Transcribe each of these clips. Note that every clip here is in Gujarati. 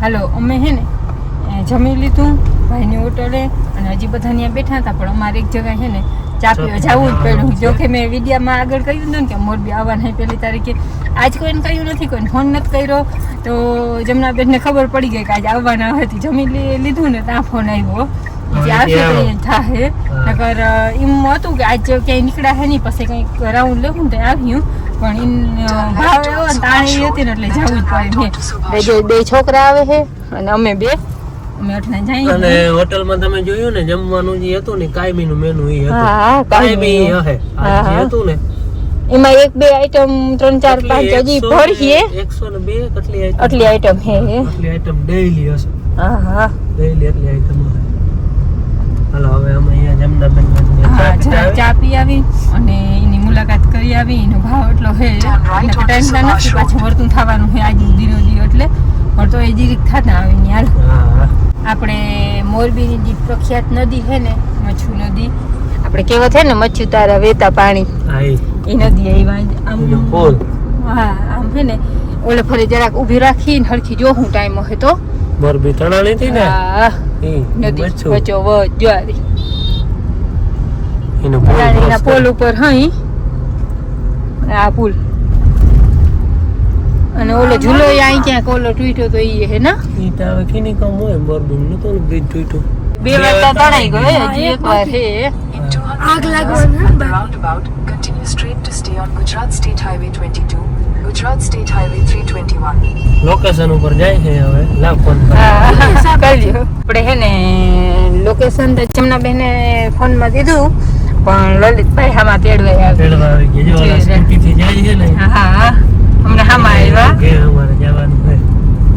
હાલો અમે હે ને જમી લીધું ભાઈની હોટલે અને હજી બધા ત્યાં બેઠા હતા, પણ અમારે એક જગ્યાએ છે ને ચા પીવા જવું જ પડ્યું. જો કે મેં વિડીયામાં આગળ કહ્યું હતું ને કે મોરબી આવવાના પહેલી તારીખે. આજ કોઈને કહ્યું નથી, કોઈને ફોન નથી કર્યો, તો જમનાબેનને ખબર પડી ગઈ કે આજે આવવાના હતી. જમી લીધું ને ત્યાં ફોન આવ્યો આવશે તો થાય. નકર એમ હતું કે આજે ક્યાંય નીકળ્યા હે નહીં, પછી કંઈક રાઉન્ડ લેવું ને તો આવ્યું, પણ ભાવ એવો ને તાણી હતી ને એટલે જવું જ પડે. બે છોકરા આવે છે અને અમે બે અઠના જઈએ. અને હોટલમાં તમે જોયું ને જમવાનું જે હતું ને કાયમીનું મેનુ એ હતું. હા કાયમી હે આ જે હતું ને એમાં એક બે આઈટમ 3 4 5 હજી ભરીએ 102 કેટલી આઈટમ હે એટલી આઈટમ ડેઈલી હશે. હા ડેઈલી એટલી આઈટમ હશે. હાલો હવે અમે અહીંયા જમનાબેન ચા પી આવી અને એની મુલાકાત કરી આવી. એનો ભાવ એટલો હે અને ટાઈમ ના નથી, પાછું વર્તું થવાનું છે આજે ધીરો ધીરો, એટલે પણ તો એ જીરીક થતા આવે ને યાર. આપણે મોરબીની જે પ્રખ્યાત નદી છે ને મચ્છુ નદી, આપણે કહેવત છે ને મચ્છુ તારા વેતા પાણી, એ નદી આમ આમ છે ને ઓલે ફરી જરાક ઊભી રાખીને હરખી જોઉં ટાઈમ હોય તો મોરબી તણાણી હતી ને નદી વચ્ચો જ્વારી એના પોલ ઉપર હઈ આ પુલ અને ઓલો ઝૂલો અહીં ક્યાંક ઓલો ટૂટ્યો તો ઈ હે ને ઈ તો હવે કીની કામ હોય મોરબી નું તો બ્રિજ ટૂટ્યો. 2 વાર તણાઈ ગયો હજી એક વાર હે આગ લાગવાનું. Roundabout continue straight to stay on Gujarat State Highway 22, Gujarat State Highway 321. Location ઉપર જાય છે હવે લાવ ફોન કરજો. આપણે હે ને લોકેશન તો જમનાબેને ફોન માં દીધું, પણ લલિતભાઈ હામાં તેડવા આવી ગયા. જો ઓલા સ્કૂટી થી જાય છે ને હા અમને હામાં આવ્યા કે અમારે જવાનું છે.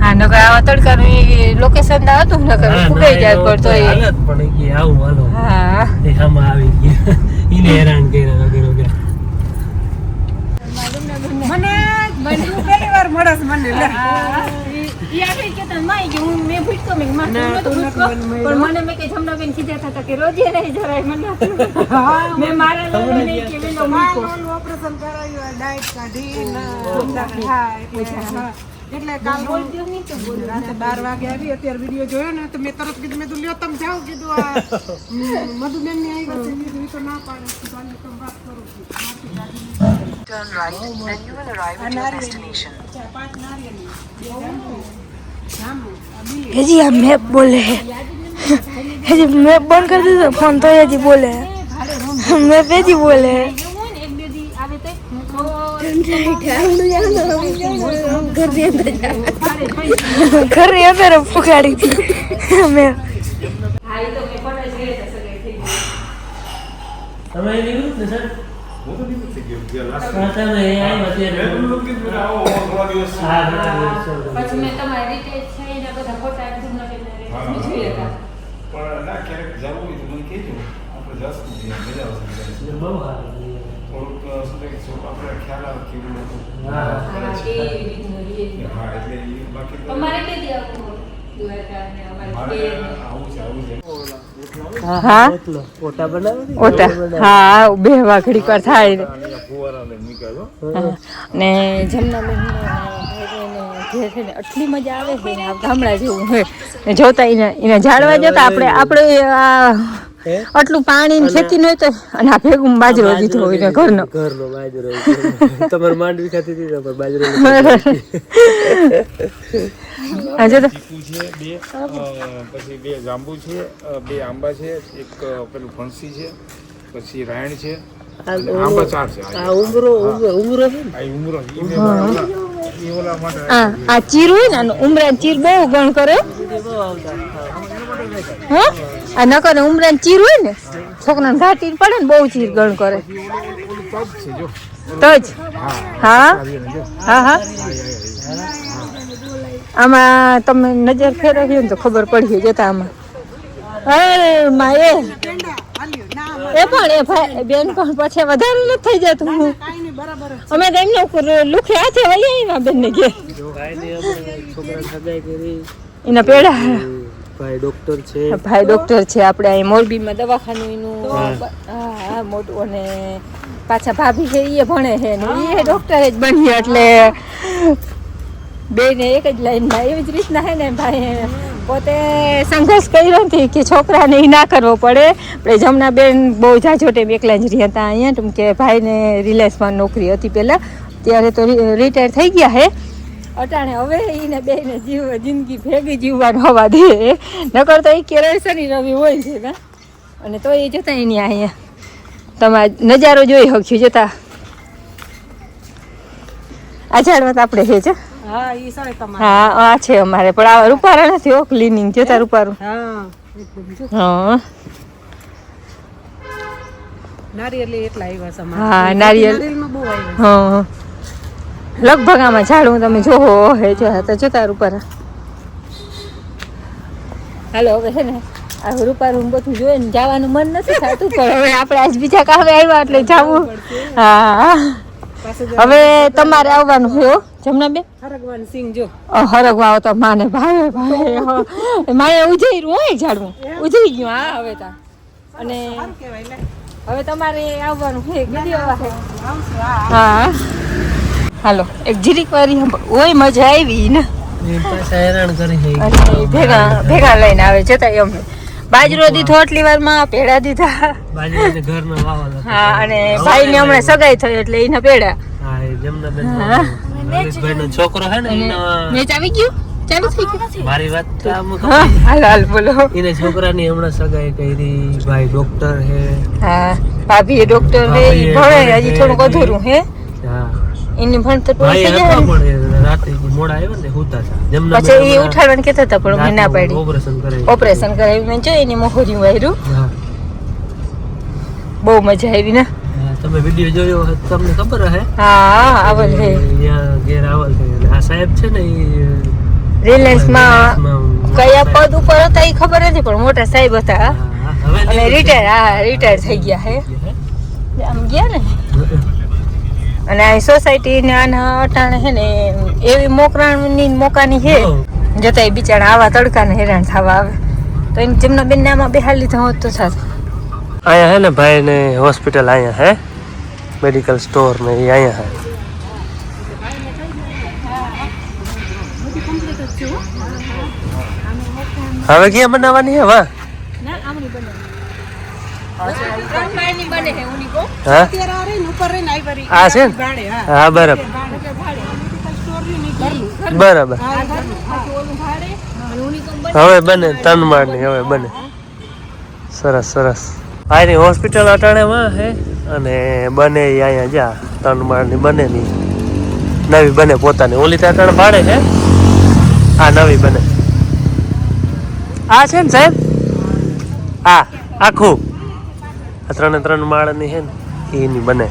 હા નકર આવા તડકાનું લોકેશન ના હતું, નકર ફૂગાઈ જાય પડતો એ હાલત પણ કે આવું હાલો. હા એ હામાં આવી ગયા ઈને હેરાન કર્યા વગેરે મને પહેલી વાર મળસ મને લે ઈ આવી કે તન માઈ કે હું મે ભૂટકો મે માં તો ભૂટકો પણ મને મે કે જમનાબેન કીધા હતા કે રોજે રહી જરાય મને મે મારા લોકોને કે મેનો મૂકો ઓપરેશન કરાયું ડાયટ કાઢી હા એટલે કાલ બોલજો નહીં તો બોલ રાતે 12 વાગે આવી. અત્યારે વિડિયો જોયો ને તો મેં તરત કીધું મેં તો લ્યો તમે જાઓ કીધું આ મધુબેન ની આવી ગઈ કીધું તો ના પાડે તો વાત કરું છું. Turn right and you will arrive at your destination. जी आप मैप बोले हैं जी मैप बंद कर दे फोन तो ये जी बोले हैं मैप पे जी बोले हैं घर रही है मेरे पुकारी थी मैं તમે નીકળ્યું ને સર હું તો નીકળી થઈ ગયો લાસ્ટ તમે આયા અત્યારે મેં લોક કે મેં આવો થોડા દિવસ પછી મેં તમારી રીતે છઈને બધા ફોટા જમનાબેન જોઈએ હતા પણ ના ક્યારેક જવું હોય તો મને કહેજો, આપણે જશું મજા આવશે. બહુ સારું થોડુંક શું થાય કે આપણે ખ્યાલ આવે કેવું હતું. હા એટલે બાકી તમારે કે દે આવું દ્વારકા ને અમારે આવું છે હા ઓટા બનાવે ઓટા હા બે વાઘડી પર થાય ને જમનાબેન ઘેર છે ને એટલી મજા આવે છે ને ગામડા જેવું હોય ને જોતા એને ઝાડવા જતા આપણે આટલું પાણી ની ખેતી નહોતો અને આ ભેગું બાજરો દીધો હોય ને ઘરનો બાજરો તમારે માંડવી ખાતી હતી તમારે બાજરો આજે તો ચીકુ છે 2 પછી 2 જાંબુ છે 2 આંબા છે, એક પેલું ફણસી છે, પછી રાયણ છે, આંબા 4 છે. આ ઉમરો છે ને આ ઉમરો ઈ ઓલા માટે આ ચીર હોય ને ઉમરા ચીર બહુ ગણ કરે હે આ ન કરે ઉમરા ચીર હોય ને છોકરાને ઘાટી પડે ને બહુ ચીર ગણ કરે તો જ હા હા હા આમાં તમે નજર ફેરવ્યો ને તો ખબર પડી જતા આમાં અરે માએ એ પણ એ ભાઈ બેન પણ પછી વધારે ન થઈ જતું હું અમે તો એમને ઉપર લુખે હાથે વહી એના બેન ને ઘેર છોકરા સગાઈ કરી એના પેડા ભાઈ ડોક્ટર છે આપણે અહીં મોરબીમાં દવાખાનું એનું હા મોટું અને પાછા ભાભી છે એ ભણે છે ને એ ડોક્ટર જ બની એટલે બેને એક જ લાઈનમાં એવી જ રીતના હે ને ભાઈ પોતે સંઘર્ષ કર્યો નથી કે છોકરાને ઈ ના કરવો પડે. આપણે જમનાબેન બહુ જાજો ટાઈમ એકલા જ રહ્યા હતા અહીંયા, કેમ કે ભાઈને રિલાયન્સમાં નોકરી હતી પહેલાં, ત્યારે તો રિટાયર થઈ ગયા હે. અટાણે હવે એને બેને જિંદગી ભેગી જીવવાનું હોવા દે, નકર તો એ કેરળ શનિ રવિ હોય છે ને. અને તો એ જતા એની અહીંયા તમારે નજારો જોઈ શકશું. જતા આ ઝાડમાં તો આપણે છે હા ઈ સાહેબ તમારે હા આ છે અમારે, પણ આ રૂપારા નથી હો, ક્લિનિંગ જતા રૂપારું. હા એકદમ જો હા નારિયેળ એટલા આવ્યા છે અમારે. હા નારિયેળ નારિયેળમાં બહુ આવ્યા હા લગભગ આમાં ઝાડું તમે જોવો હે તો જતા રૂપારા. હાલો હવે છે ને આ રૂપારું બધું જોઈએ ને જવાનું મન નથી થતું, પણ હવે આપણે આજ બીજા કામે આવ્યા એટલે જવું. હા હવે તમારે આવવાનું છે જમનાબેન. હરગવાન સિંહ જો હરગવા તો માને ભાવે ભાવે માએ ઉજઈ રહ્યું હોય ઝાડવું ઉજઈ ગયું. હા હવે તા અને કેવાય લે હવે તમારે આવવાનું છે કીધી આવા છે. આવશું હા હા હાલો એક જીરીક વારી ઓય મજા આવી ને. હેરાન કરી અને ભેગા ભેગા લઈને આવે જતા એમ બાજરો દીધો આટલી વારમાં, પેડા દીધા. બાજુ ઘરમાં વાવવા. હા અને ભાઈને હમણાં સગાઈ થઈ એટલે એના પેડા. હા એ જમનાબેન નરેશભાઈનો છોકરો હે ને એનો મેચ આવી ગયું ચાલુ થઈ ગયું. મારી વાત તો આમ હા હાલ હાલ બોલો. એને છોકરાની હમણાં સગાઈ કરી. ભાઈ ડોક્ટર હે. હા ભાભી ડોક્ટર હે ઈ ભણે હજી થોડુંક અધૂરું હે હા એની ભણતર પૂરી ભાઈ થઈ હતા જાય. પણ રાતે મોડા આવ્યા ને હુતા હતા. પછી એ ઉઠાડવાનું કહેતા હતા પણ મેં ના પાડી. ઓપરેશન કરે. ઓપરેશન કરાવી મેં જો એની મોહર્યું વાયરું. હા બહુ મજા આવી ને. હા, તમે વિડિયો જોયો હોય તો તમને ખબર હે. હા આવલ હે અહીંયા ઘેર આવલ છે અને આ સાહેબ છે ને એ રિલાયન્સમાં કયા પદ ઉપર હતા એ ખબર નથી પણ મોટા સાહેબ હતા હવે અને રિટાયર થઈ ગયા હે. આમ ગયા ને અને આ સોસાયટી ને આના અટાણે છે ને એવી મોકરાની મોકાની છે જતા એ બિચારા આવા તડકાને હેરાન થવા આવે તો એને જેમના બેન આમાં બેહાડી લીધા હોત તો સારું. અહીંયા હે ને ભાઈ ને હોસ્પિટલ અહીંયા હે મેડિકલ સ્ટોર ને એ અહીંયા હે. હવે ક્યાં બનાવવાની હે વાહ? હા અત્યારે આ રહીને ઉપર રહીને આવી વળી આ છે ને? ભાડે હા હા બરાબર બરાબર. હવે બને તનમાળ ની હવે બને. સરસ સરસ. આની હોસ્પિટલ અટાણેમાં હે અને બને ઈ અહીંયા જા તનમાળ ની બને ની નવી બને પોતાની. ઓલી તો અટાણે ભાડે છે, આ નવી બને. આ છે ને સાહેબ આ આખું આ 3 માળની છે ને એની બને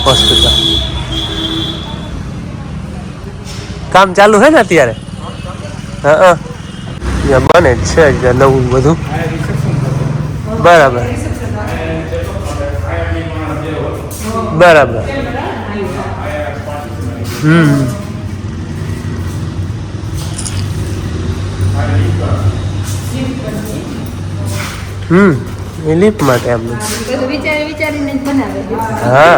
હોસ્પિટલ. કામ ચાલુ છે ને અત્યારે? હા ત્યાં બને જ છે જ નવું બધું. બરાબર બરાબર. એ લીપ માટે એમ. વિચારીને જ બનાવે. હા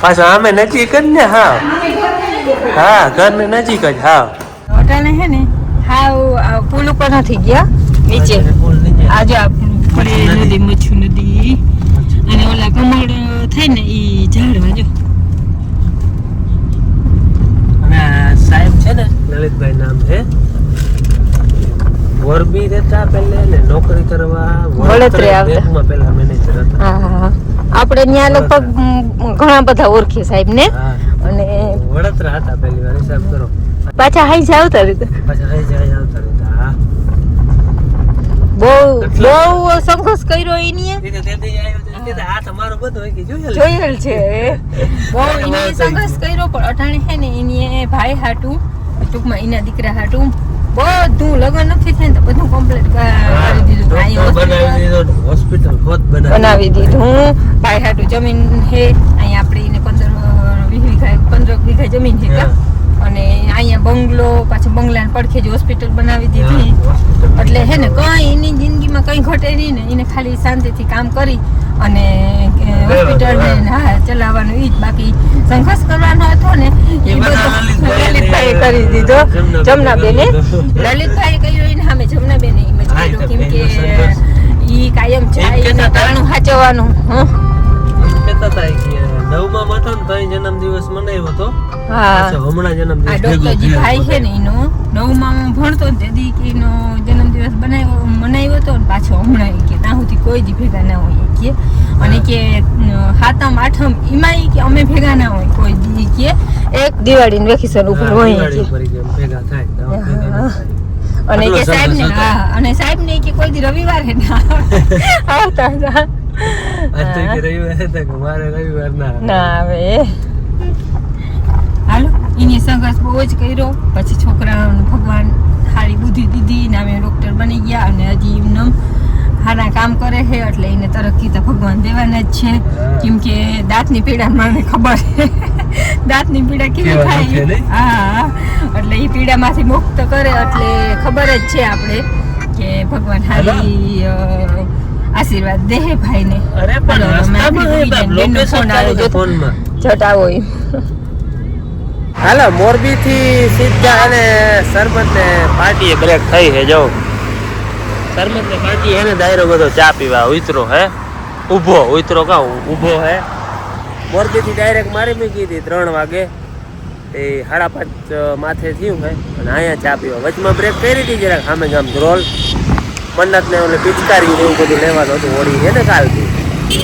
પાછું આમે નજીક જ ને. હા હા ઘરને નજીક જ. હા અટાણે હે ને હાવ પુલ ઉપર નથી ગયા નીચે. આજે નદી મચ્છુ નદી અને ઓલા કમળ થાય ને ઈ ઝાડવા જો. અને સાહેબ છે ને લલિતભાઈ નામ છે. વરબી રહેતા પહેલા ને નોકરી કરવા વડોદરે આવતા. બેંકમાં પહેલા મેનેજર હતા. હા આપણે ત્યાં લગભગ ઘણા બધા ઓળખે સાહેબ ને. હા અને વડોદરા હતા પહેલી વાર હિસાબ કરો. પાછા હાઈ જ આવતા રીતે પાછા અહીં જાય આવતા રહેતા. હા બહુ સંઘર્ષ કર્યો એની એ તો તેથી આવ્યો તો કે આ તમારો બધો હોય કે જોયેલ જોયેલ છે. બહુ એની સંઘર્ષ કર્યો પણ અટાણે છે ને એની ભાઈ હાટું ટૂંકમાં એના દીકરા હાટું બધું લગન નથી થાય ને તો બધું કમ્પ્લીટ કરી દીધું. બનાવી દીધો. હોસ્પિટલ ખોદ બનાવી દીધું. ભાઈ હાટું જમીન છે અહીંયા આપણે એને 15 વીઘા જમીન છે. અને અહીંયા બંગલો પાછું બંગલાને પડખે જ હોસ્પિટલ બનાવી દીધી. એટલે હે ને કંઈ એની જિંદગીમાં કંઈ ઘટે નહીં ને, એને ખાલી શાંતિથી કામ કરી અને હોસ્પિટલ ચલાવવાનું ઈ જ. બાકી સંઘર્ષ કરવાનો હતો ને એ બધું લલિતભાઈએ કરી દીધો. જમનાબેને લલિતભાઈએ કહ્યું એને સામે જમનાબેને એમ જ કર્યું, કેમ કે ઈ કાયમ જાય એને ટાણું સાચવવાનું. કહેતા હતા કે 9માં હતો ને તઈ જન્મદિવસ મનાવ્યો હતો. હા, હમણાં આ જન્મદિવસ ડોક્ટરજી ભાઈ છે ને એનો 9માં ભણતો ને તેથી કે એનો જન્મદિવસ મનાવ્યો હતો ને પાછો હમણાં કે ત્યાં સુધી કોઈ જ ભેગા ના હોય કે, અને કે 7મ 8મ એમાં કે અમે ભેગા ના હોય કોઈ દી કે એક દિવાળીનું વેકેશન ઉપર હોય કે ભેગા થાય. અને કે સાહેબ ને અને સાહેબ ને કે કોઈ દી રવિવારે ના આવતા હતા. આજ તો કે રવિવાર હતા કે મારે રવિવાર ના આવે. હાલો, એની સંઘર્ષ બહુ જ કર્યો. પછી છોકરાઓને ભગવાન સારી બુદ્ધિ દીધી ને અમે ડૉક્ટર બની ગયા અને હજી એમને સારા કામ કરે છે એટલે એને તરક્કી તો ભગવાન દેવાના જ છે. કેમ કે દાંતની પીડા મને ખબર છે, દાંતની પીડા કેવી થાય. હા, એટલે એ પીડામાંથી મુક્ત કરે એટલે ખબર જ છે આપણે કે ભગવાન સારી આશીર્વાદ દે ભાઈને. અરે પણ ફોનમાં જટાવો એમ. હાલો, મોરબી થી સીધા અને સરબત ને પાર્ટીએ બ્રેક થઈ છે. જો સરબત ને પાર્ટી હે ને દાયરો બધો ચા પીવા ઉતરો હે, ઉતરો કા ઊભો હે. મોરબી થી ડાયરેક્ટ મારી મૂકી હતી 3 વાગે, એ 5:30 માથે થયું હે. અને અહીંયા ચા પીવા વચમાં બ્રેક કરી હતી જરાક સામે ગામ ધ્રોલ મન્નત ને ઓલે પિચકારી એવું બધું લેવાનું હતું હોળી છે ને કાલથી,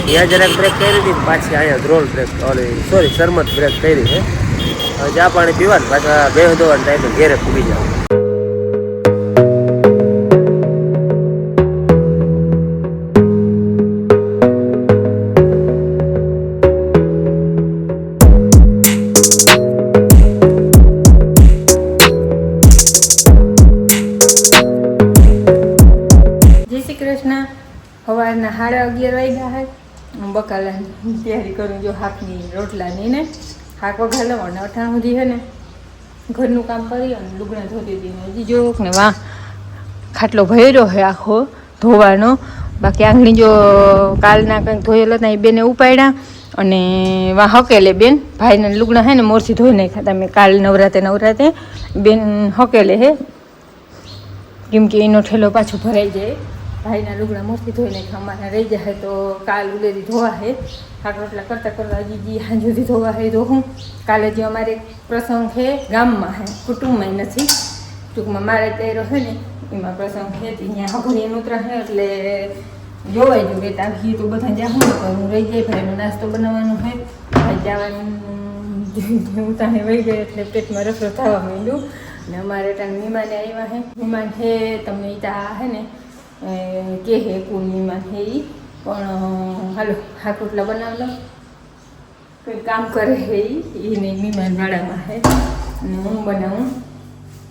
ત્યાં જરાક બ્રેક કરી હતી. પાછી અહીંયા ધ્રોલ બ્રેક સોરી સરમત બ્રેક કરી છે. ચા પાણી પીવાનું પાછા બે ધોવાનું ટાઈમે ઘેરે પૂરી જાવ. જય શ્રી કૃષ્ણ. સવારના 11:30 વાગ્યા છે. બકાલાની તૈયારી કરું, જો હાકની રોટલાની ને હાક વઘાર લઉં અને 8 સુધી છે ને ઘરનું કામ કરી અને લુગડા ધોતી હતી. હજી જો ને વાહ ખાટલો ભર્યો છે આખો ધોવાનો. બાકી આંગળી જો કાલના કંઈક ધોયેલા હતા એ બેને ઉપાડ્યા અને વાહ હકેલે બેન ભાઈને લુગડા છે ને મોરથી ધોઈ નાખ્યા હતા મેં કાલ નવરાતે બેન હકેલે હે, કેમ કે એનો ઠેલો પાછો ભરાઈ જાય. ભાઈના લુગડા મોરથી ધોઈ નાખ્યા, અમારા રહી જાય તો કાલ ઉલેરી ધોવા હે. શાક રોટલા કરતાં હજી હાંજ સુધી ધોવા હે ધોવું. કાલે જે અમારે એક પ્રસંગ છે ગામમાં હે, કુટુંબમાં નથી, ટૂંકમાં મારે તેરો છે ને એમાં પ્રસંગ છે. ત્યાં હગણી ઉતરા છે એટલે જોવાઈ જો કે તાવી તો બધા જ્યાં શું કરવું રહી જાય. ભાઈનો નાસ્તો બનાવવાનો છે, ભાઈ જવાનું ઉતાને વહી ગઈ એટલે પેટમાં રસરો થવા માંડ્યું. ને અમારે ત્યાં મહેમાને આવ્યા છે. મહેમાન છે તમને ત્યાં હે ને કે હે પૂર્ણિમા છે એ પણ હાલો શાક રોટલા બનાવી લો. કોઈ કામ કરે છે એ નહીં મહેમાન વાળામાં છે અને હું બનાવું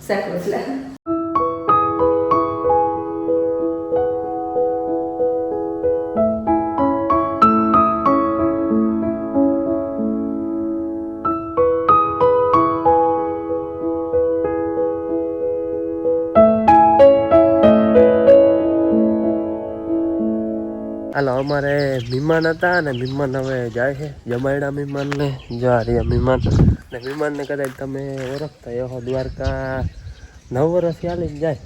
શાક રોટલા. હાલો, અમારે મહેમાન હતા અને મહેમાન હવે જાય છે જમાયડા મહેમાનને. જા રહ્યા મહેમાન ને મહેમાનને કદાચ તમે ઓળખતા એવો દ્વારકા 9 વર્ષથી હાલીને જાય.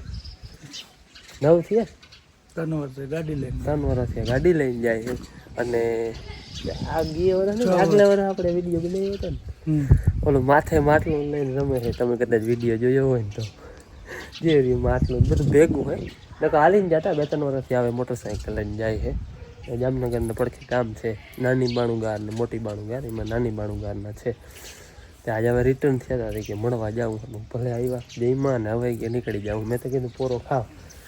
9 થયા 3 વર્ષે ગાડી લઈને 3 વર્ષથી ગાડી લઈને જાય છે. અને આ ગયા વર્ષ આગલા વર્ષ આપણે વિડીયો બનાવ્યો હતો ને, ઓલું માથે માટલું લઈને રમે છે. તમે કદાચ વિડીયો જોયો હોય ને તો જે રહ્યું માટલું બધું ભેગું હોય. નકર હાલીને જતા 2-3 વર્ષથી આવે મોટરસાઇકલ લઈને જાય છે. જામનગરને પડખે ગામ છે નાની બાણુગાર ને મોટી બાણુગાર, એમાં નાની બાણુગારના છે. તે આજે હવે રિટર્ન થયા હતા કે મળવા જાઉં, ભલે આવ્યા જઈમાં ને હવે કે નીકળી જાઉં. મેં તો કીધું પોરો ખાવ,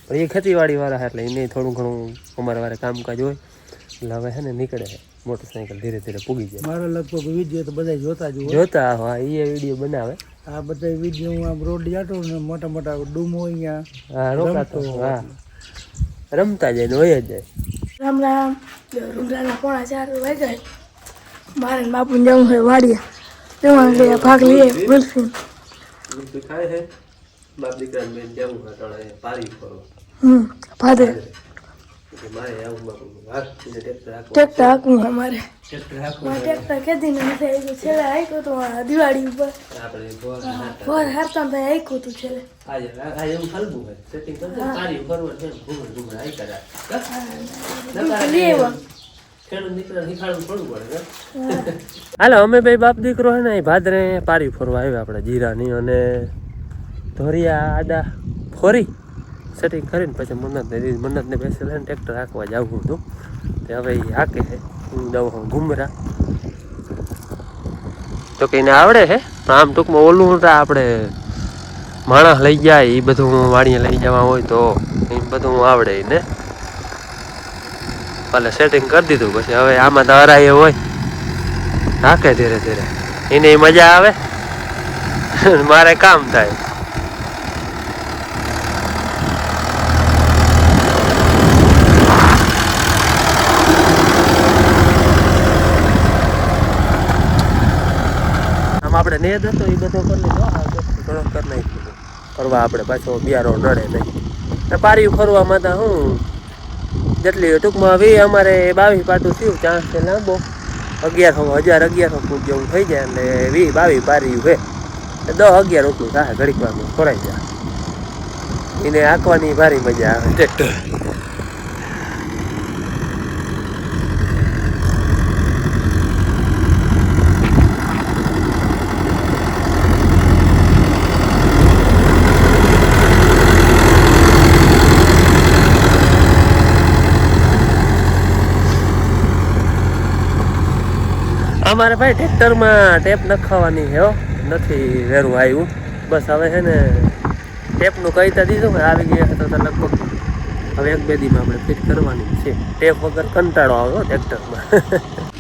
પણ એ ખેતીવાડીવાળા એટલે એને થોડું ઘણું અમારે વારે કામકાજ હોય એટલે હવે છે ને નીકળે છે મોટરસાઇકલ ધીરે ધીરે પૂગી જાય. મારો લગભગ વિડીયો તો બધા જોતા હા એ વિડીયો બનાવે. આ બધા વિડીયો હું આમ રોડ જાતો ને મોટા મોટા ડૂમો અહીંયા હા રોકાતો હા રમતા જાય ને હોય જ જાય. રામ રામ. રૂદ્રાના 4:30 વાગ્યા. મારે બાપુ જવું છે વાડિયા, તેમાં ભાગ લઈએ બિલકુલ. તું ખાય હે બાપ દીકરા બેન જવું હટાણે પારી કરો ભાદરે મારે આવું બાપુ હાથ ટ્રેક્ટર રાખો ટ્રેક્ટર હાંકવું અમારે ટ્રેક્ટર રાખો ટ્રેક્ટર કેદી ને નથી આવ્યું છેલ્લે હાંક્યું તો દિવાળી ઉપર આપણે બોર ફોર હારતા ભાઈ હાંક્યું હતું છેલ્લે આજે એવું હલવું હોય સેટિંગ કરજો પારી ફરવા છે ઘૂમર ઘૂમર આઈ કરા ખેડૂત દીકરા શીખાડવું થોડું પડે હાલો અમે બે બાપ દીકરો હે ને ભાદરે પારી ફરવા આવ્યા આપણે જીરાની અને ધોરિયા આડા ફોરી સેટિંગ કરીને પછી મન્નતને બેસેલ ને ટ્રેક્ટર હાંકવા જવું હતું તે હવે એ હાકે છે હું દઉં ઘૂમરા તો કઈને આવડે છે પણ આમ ટૂંકમાં ઓલું આપણે માણસ લઈ જાય એ બધું વાડીએ લઈ જવા હોય તો એ બધું આવડે ને ભલે સેટિંગ કરી દીધું પછી હવે આમાં તો હરાય હોય હાકે ધીરે ધીરે એને મજા આવે મારે કામ થાય આપણે નેદ હતો એ બધો કરી લીધો ઘણો કરી નાખ્યો ફરવા આપણે પાછો બિયારો નડે નહીં પારી ફરવામાં તો હું જેટલી ટૂંકમાં અમારે 22 પાટું થયું ચાન્સ છે લાંબો 1100 ફૂટ જેવું થઈ જાય એટલે 22 પારી છે 10-11 એટલું થાય ઘડીક વારમાં ફરાઈ જાય એને આંકવાની ભારી મજા આવે ટ્રેક્ટર અમારે ભાઈ ટ્રેક્ટરમાં ટેપ નખાવાની છે નથી વેરું આવ્યું બસ હવે છે ને ટેપનું કહીતા દીધું આવી ગયા તો લગભગ હવે 1-2 દીમાં આપણે ફિટ કરવાની છે ટેપ વગર કંટાળો આવ્યો ટ્રેક્ટરમાં